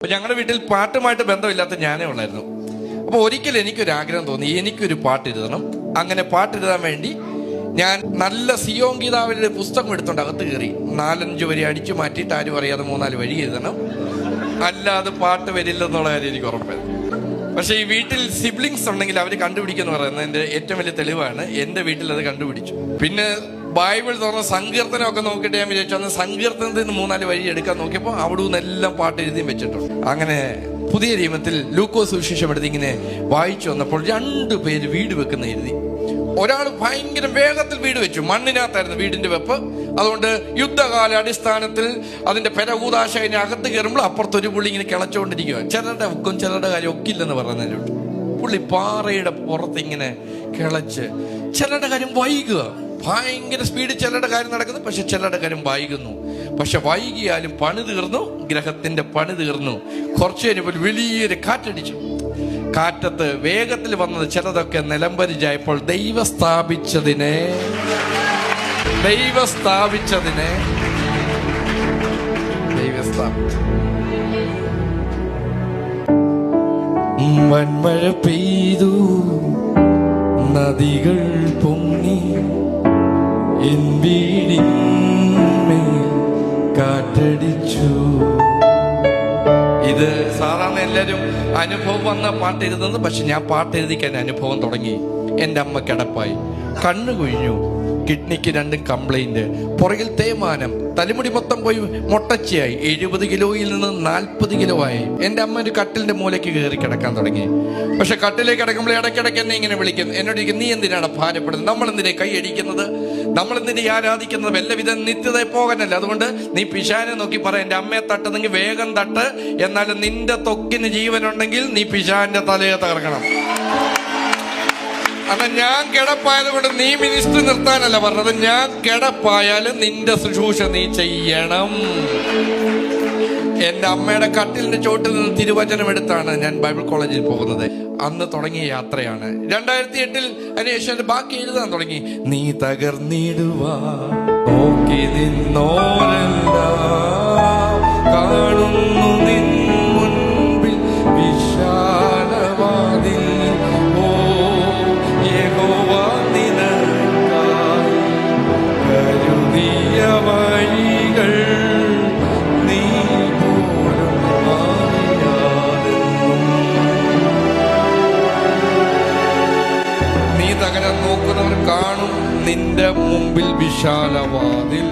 അപ്പൊ ഞങ്ങളുടെ വീട്ടിൽ പാട്ടുമായിട്ട് ബന്ധമില്ലാത്ത ഞാനേ ഉള്ളായിരുന്നു. അപ്പൊ ഒരിക്കൽ എനിക്കൊരാഗ്രഹം തോന്നി, എനിക്കൊരു പാട്ട് എഴുതണം. അങ്ങനെ പാട്ടെഴുതാൻ വേണ്ടി ഞാൻ നല്ല സിയോൻ ഗീതാവിന്റെ പുസ്തകം എടുത്തോണ്ട് അകത്ത് കയറി 4-5 വരി അടിച്ചു മാറ്റിയിട്ട് ആരും അറിയാതെ 3-4 വരി എഴുതണം, അല്ലാതെ പാട്ട് വരില്ലെന്നുള്ള കാര്യം എനിക്ക് ഉറപ്പായിരുന്നു. പക്ഷെ ഈ വീട്ടിൽ സിബ്ലിങ്സ് ഉണ്ടെങ്കിൽ അവർ കണ്ടുപിടിക്കുമെന്ന് പറയുന്നത് എൻ്റെ ഏറ്റവും വലിയ തെളിവാണ്. എൻ്റെ വീട്ടിൽ അത് കണ്ടുപിടിച്ചു. പിന്നെ ബൈബിൾ തുറന്ന സങ്കീർത്തനമൊക്കെ നോക്കിയിട്ട് ഞാൻ വിചാരിച്ചു, അന്ന് സങ്കീർത്തനത്തിൽ നിന്ന് 3-4 വരി എടുക്കാൻ നോക്കിയപ്പോൾ അവിടെ നിന്ന് എല്ലാം പാട്ട് എഴുതിയും വെച്ചിട്ടുണ്ട്. അങ്ങനെ പുതിയ നിയമത്തിൽ ലൂക്കോസ് സുവിശേഷം എടുത്ത് ഇങ്ങനെ വായിച്ചു വന്നപ്പോൾ 2 പേര് വീട് വെക്കുന്ന എഴുതി. ഒരാൾ ഭയങ്കര വേഗത്തിൽ വീട് വെച്ചു, മണ്ണിനകത്തായിരുന്നു വീടിന്റെ വെപ്പ്. അതുകൊണ്ട് യുദ്ധകാല അടിസ്ഥാനത്തിൽ അതിന്റെ പെരകൂതാശ അതിന്റെ അകത്ത് കയറുമ്പോൾ അപ്പുറത്തൊരു പുള്ളി ഇങ്ങനെ കിളച്ചുകൊണ്ടിരിക്കുക. ചിലരുടെ ഒക്കും ചിലരുടെ കാര്യം ഒക്കില്ലെന്ന് പറഞ്ഞതിലോട്ട് പുള്ളി പാറയുടെ പുറത്ത് ഇങ്ങനെ കിളച്ച്, ചിലരുടെ കാര്യം വൈകുക, ഭയങ്കര സ്പീഡ് ചിലരുടെ കാര്യം നടക്കുന്നു, പക്ഷെ ചിലരുടെ കാര്യം വൈകുന്നു. പക്ഷെ വൈകിയാലും പണി തീർന്നു, ഗ്രഹത്തിന്റെ പണി തീർന്നു. കുറച്ചു കഴിഞ്ഞപ്പോൾ വലിയൊരു കാറ്റടിച്ചു. കാറ്റത്ത് വേഗത്തിൽ വന്നത് ചിലതൊക്കെ നിലംപരിചായപ്പോൾ ദൈവം സ്ഥാപിച്ചതിനെ വൻമഴ പെയ്തു, നദികൾ പൊങ്ങി, എൻ വീടിന്മേൽ കാറ്റടിച്ചു. ഇത് സാധാരണ എല്ലാവരും അനുഭവം വന്ന പാട്ട് എഴുതുന്നത്. പക്ഷെ ഞാൻ പാട്ട് എഴുതിക്കാൻ അനുഭവം തുടങ്ങി. എൻ്റെ അമ്മ കിടപ്പായി, കണ്ണു കുഴിഞ്ഞു, കിഡ്നിക്ക് 2 കംപ്ലൈന്റ്, പുറകിൽ തേയ്മാനം, തലമുടി മൊത്തം പോയി മൊട്ടച്ചയായി, 70 കിലോയിൽ നിന്ന് 40 കിലോ ആയി. എൻ്റെ അമ്മ ഒരു കട്ടിലിന്റെ മൂലയ്ക്ക് കയറി കിടക്കാൻ തുടങ്ങി. പക്ഷെ കട്ടിലേക്ക് കിടക്കുമ്പോൾ ഇടയ്ക്കിടയ്ക്ക് എന്നെ ഇങ്ങനെ വിളിക്കും. എന്നോട് നീ എന്തിനാണ് ഭാരപ്പെടുന്നത്, നമ്മളെന്തിനെ കൈ അടിക്കുന്നത്, നമ്മളെന്തിനെ ആരാധിക്കുന്നത്, വല്ലവിധ നിത്യതയെ പോകാനല്ല. അതുകൊണ്ട് നീ പിശാനെ നോക്കി പറ, എൻ്റെ അമ്മയെ തട്ടുന്നെങ്കിൽ വേഗം തട്ട്, എന്നാലും നിന്റെ ത്വക്കിന് ജീവനുണ്ടെങ്കിൽ നീ പിശാന്റെ തലയെ തകർക്കണം. അല്ല, ഞാൻ കിടപ്പായത് കൊണ്ട് നീ മിനിസ്റ്റർ നിർത്താനല്ല പറഞ്ഞത്, ഞാൻ കിടപ്പായാലും നിന്റെ ശുശ്രൂഷ നീ ചെയ്യണം. എൻ്റെ അമ്മയുടെ കട്ടിലിന്റെ ചോട്ടിൽ നിന്ന് തിരുവചനം എടുത്താണ് ഞാൻ ബൈബിൾ കോളേജിൽ പോകുന്നത്. അന്ന് തുടങ്ങിയ യാത്രയാണ്. 2008 അതിനുശേഷം ബാക്കി എഴുതാൻ തുടങ്ങി. നീ തകർന്നിടുവാ നോക്കി നിന്നോരെല്ലാം കാണുന്നു നിൻ മുൻപിൽ വിശാലവാതിൽ. ഓ യഹോവ നിനക്കായി കരുതിയ വഴികൾ നീ പോലും അറിയാതെന്നും. നീ തകരാൻ നോക്കുന്നവർ കാണും നിന്റെ മുമ്പിൽ വിശാലവാതിൽ.